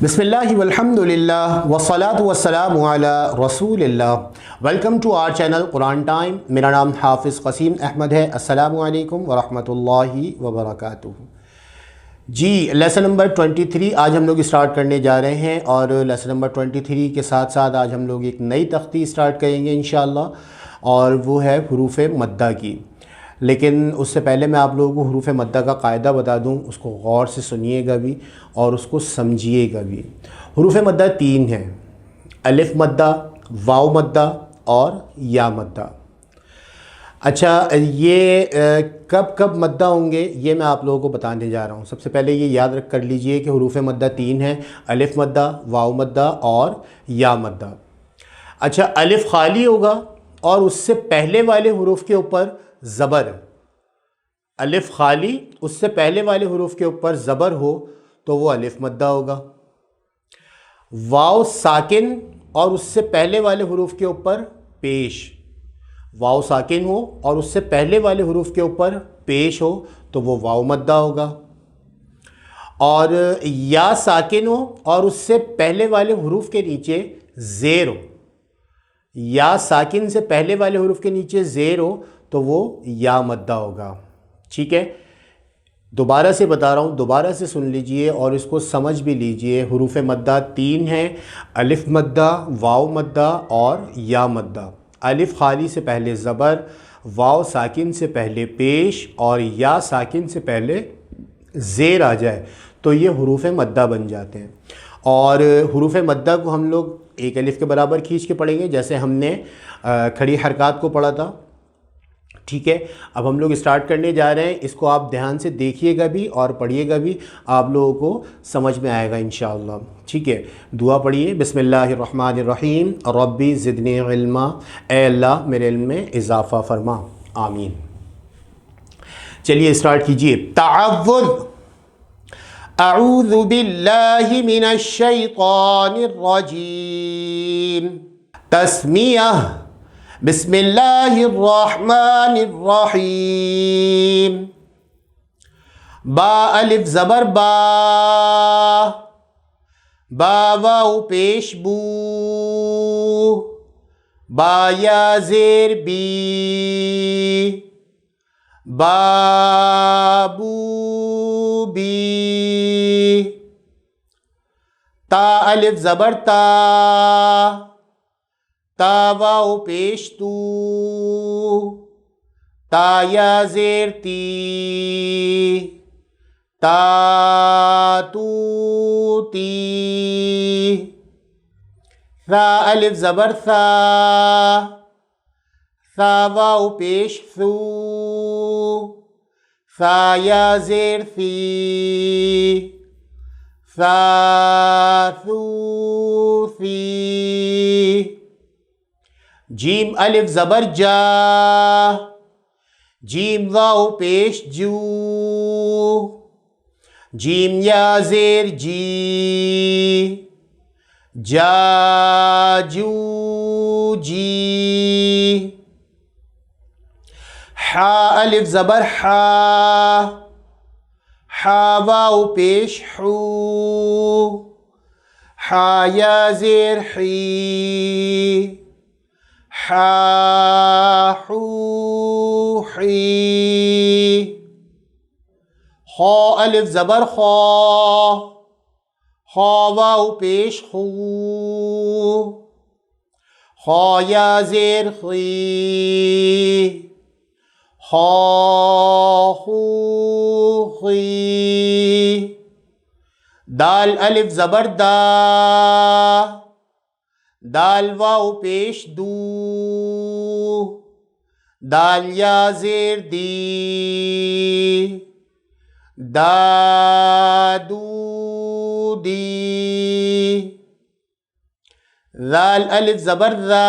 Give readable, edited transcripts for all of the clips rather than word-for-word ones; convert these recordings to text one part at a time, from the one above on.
بسم اللہ والحمد للہ والصلاة والسلام علی رسول اللہ۔ Welcome to our channel Quran time. میرا نام حافظ قسیم احمد ہے۔ السلام علیکم ورحمۃ اللہ وبرکاتہ۔ جی لیسن نمبر 23 آج ہم لوگ اسٹارٹ کرنے جا رہے ہیں، اور لیسن نمبر 23 کے ساتھ ساتھ آج ہم لوگ ایک نئی تختی اسٹارٹ کریں گے انشاءاللہ، اور وہ ہے حروف مدہ کی۔ لیکن اس سے پہلے میں آپ لوگوں کو حروف مدہ کا قاعدہ بتا دوں، اس کو غور سے سنیے گا بھی اور اس کو سمجھیے گا بھی۔ حروف مدہ 3 ہیں: الف مدہ، واو مدہ اور یا مدہ۔ اچھا، یہ کب کب مدہ ہوں گے یہ میں آپ لوگوں کو بتانے جا رہا ہوں۔ سب سے پہلے یہ یاد رکھ کر لیجئے کہ حروف مدہ 3 ہیں: الف مدہ، واو مدہ اور یا مدہ۔ اچھا، الف خالی ہوگا اور اس سے پہلے والے حروف کے اوپر زبر، الف خالی اس سے پہلے والے حروف کے اوپر زبر ہو تو وہ الف مدہ ہوگا۔ واو ساکن اور اس سے پہلے والے حروف کے اوپر پیش، واو ساکن ہو اور اس سے پہلے والے حروف کے اوپر پیش ہو تو وہ واو مدہ ہوگا۔ اور یا ساکن ہو اور اس سے پہلے والے حروف کے نیچے زیر ہو، یا ساکن سے پہلے والے حروف کے نیچے زیر ہو تو وہ یا مدہ ہوگا۔ ٹھیک ہے، دوبارہ سے بتا رہا ہوں، دوبارہ سے سن لیجئے اور اس کو سمجھ بھی لیجئے۔ حروف مدہ 3 ہیں: الف مدہ، واو مدہ اور یا مدہ۔ الف خالی سے پہلے زبر، واو ساکن سے پہلے پیش اور یا ساکن سے پہلے زیر آ جائے تو یہ حروف مدہ بن جاتے ہیں۔ اور حروف مدہ کو ہم لوگ ایک الف کے برابر کھینچ کے پڑھیں گے، جیسے ہم نے کھڑی حرکات کو پڑھا تھا۔ ٹھیک ہے، اب ہم لوگ اسٹارٹ کرنے جا رہے ہیں، اس کو آپ دھیان سے دیکھیے گا بھی اور پڑھیے گا بھی، آپ لوگوں کو سمجھ میں آئے گا انشاءاللہ۔ ٹھیک ہے، دعا پڑھیے۔ بسم اللہ الرحمن الرحیم، ربی زدنی علما، اے اللہ میرے علم میں اضافہ فرما، آمین۔ چلیے اسٹارٹ کیجئے۔ تعوذ، اعوذ باللہ من الشیطان الرجیم۔ تسمیہ، بسم اللہ الرحمن الرحیم۔ با الف زبر با، با واو پیش بو، با یا زیر بی، بابو بی۔ تا الف زبر تا، تا واو پیش تو، تا یا زیر تی، تا تو تی۔ ثا الف زبر ثا، ثا واو پیش ثو، ثا یا زیر ثی، ثا ثو ثی۔ جیم الف زبر جا، جیم واو پیش جو، جیم یا زیر جی، جا جو جی۔ حا الف زبر حا، حا واو پیش حو، حا یا زیر حی، حا حو حی۔ خا الف زبر خا، خا واو پیش خو، خا یا زیر خی، خا خو خی۔ دال الف زبر دا، دال واو پیش دو، دال یا زیر دی، دا دو دی۔ ذال الف زبر ذا،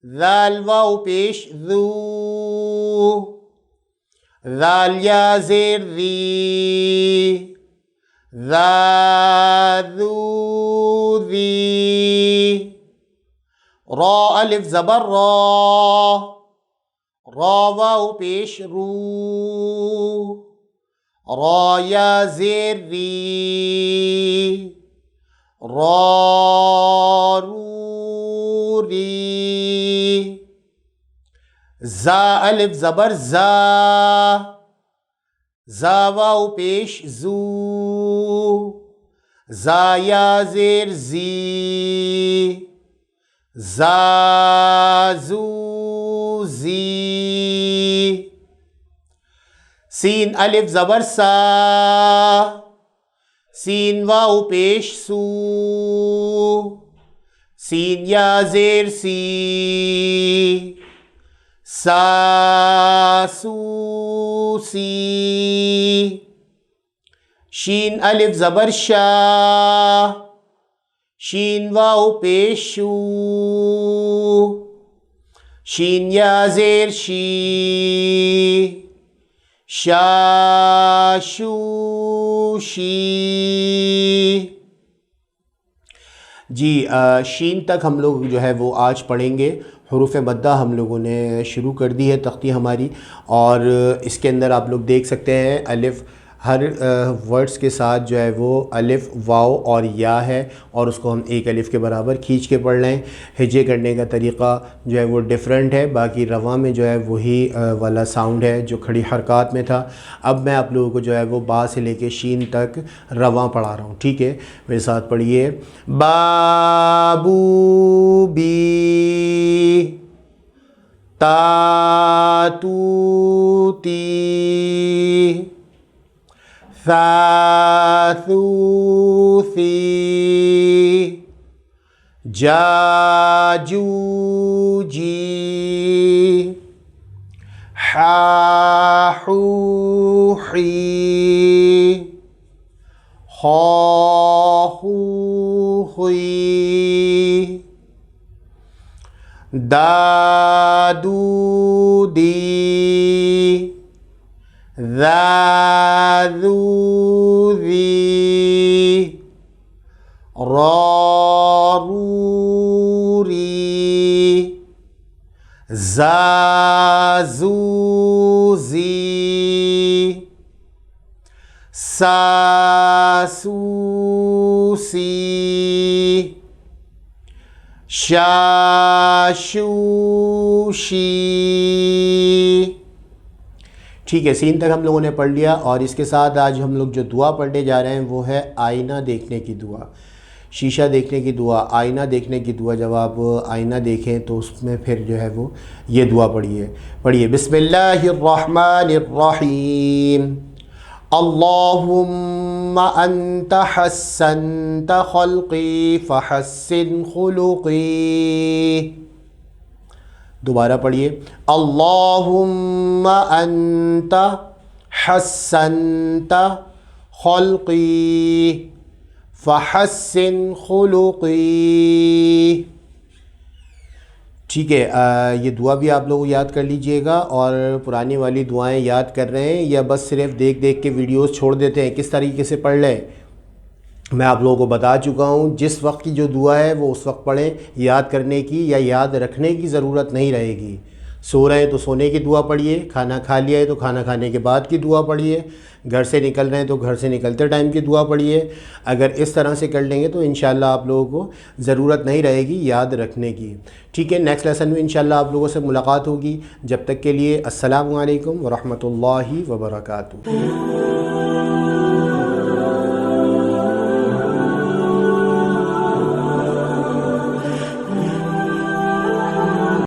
ذال واو پیش ذو، ذال یا زیر ذی، ذا ذو ذی۔ را الف زبر را، را واو پیش رو، را یا زیر ری، را رو ری، زا الف زبر زا، زا واو پیش زو، زا یا زیر زی، زا زو زی، سین الف زبر سا، سین واو پیش سو، سین یا زیر سی، سا سو سی، شین الف زبر شا، شین واو پیش شو، شین یا زیر شی، شا شو شی۔ جی شین تک ہم لوگ جو ہے وہ آج پڑھیں گے۔ حروف مدہ ہم لوگوں نے شروع کر دی ہے تختی ہماری، اور اس کے اندر آپ لوگ دیکھ سکتے ہیں الف ہر ورڈز کے ساتھ جو ہے وہ الف واو اور یا ہے، اور اس کو ہم ایک الف کے برابر کھینچ کے پڑھ لیں۔ ہجے کرنے کا طریقہ جو ہے وہ ڈیفرنٹ ہے، باقی رواں میں جو ہے وہی والا ساؤنڈ ہے جو کھڑی حرکات میں تھا۔ اب میں آپ لوگوں کو جو ہے وہ با سے لے کے شین تک رواں پڑھا رہا ہوں، ٹھیک ہے؟ میرے ساتھ پڑھیے۔ بابو بی، تا تو تی، ثا ثو ثی، جا جو جی، حا حو حی، خا خو خوی، دا دو دی، ذا ذو ذی، را رو ری، زا زو زی، سا سو سی، شا شو شی۔ ٹھیک ہے، سین تک ہم لوگوں نے پڑھ لیا، اور اس کے ساتھ آج ہم لوگ جو دعا پڑھنے جا رہے ہیں وہ ہے آئینہ دیکھنے کی دعا، شیشہ دیکھنے کی دعا، آئینہ دیکھنے کی دعا۔ جب آپ آئینہ دیکھیں تو اس میں پھر جو ہے وہ یہ دعا پڑھیے۔ بسم اللہ الرحمن الرحیم، اللہم انت حسنت خلقی فحسن خلقی۔ دوبارہ پڑھیے، اللہم انت حسنت خلقی فحسن خلقی۔ ٹھیک ہے، یہ دعا بھی آپ لوگ یاد کر لیجئے گا، اور پرانی والی دعائیں یاد کر رہے ہیں یا بس صرف دیکھ دیکھ کے ویڈیوز چھوڑ دیتے ہیں؟ کس طریقے سے پڑھ لیں؟ میں آپ لوگوں کو بتا چکا ہوں، جس وقت کی جو دعا ہے وہ اس وقت پڑھیں، یاد کرنے کی یا یاد رکھنے کی ضرورت نہیں رہے گی۔ سو رہے ہیں تو سونے کی دعا پڑھیے، کھانا کھا لیا ہے تو کھانا کھانے کے بعد کی دعا پڑھیے، گھر سے نکل رہے ہیں تو گھر سے نکلتے ٹائم کی دعا پڑھیے۔ اگر اس طرح سے کر لیں گے تو انشاءاللہ آپ لوگوں کو ضرورت نہیں رہے گی یاد رکھنے کی، ٹھیک ہے؟ نیکسٹ لیسن میں انشاءاللہ آپ لوگوں سے ملاقات ہوگی، جب تک کے لیے السلام علیکم ورحمۃ اللہ وبرکاتہ۔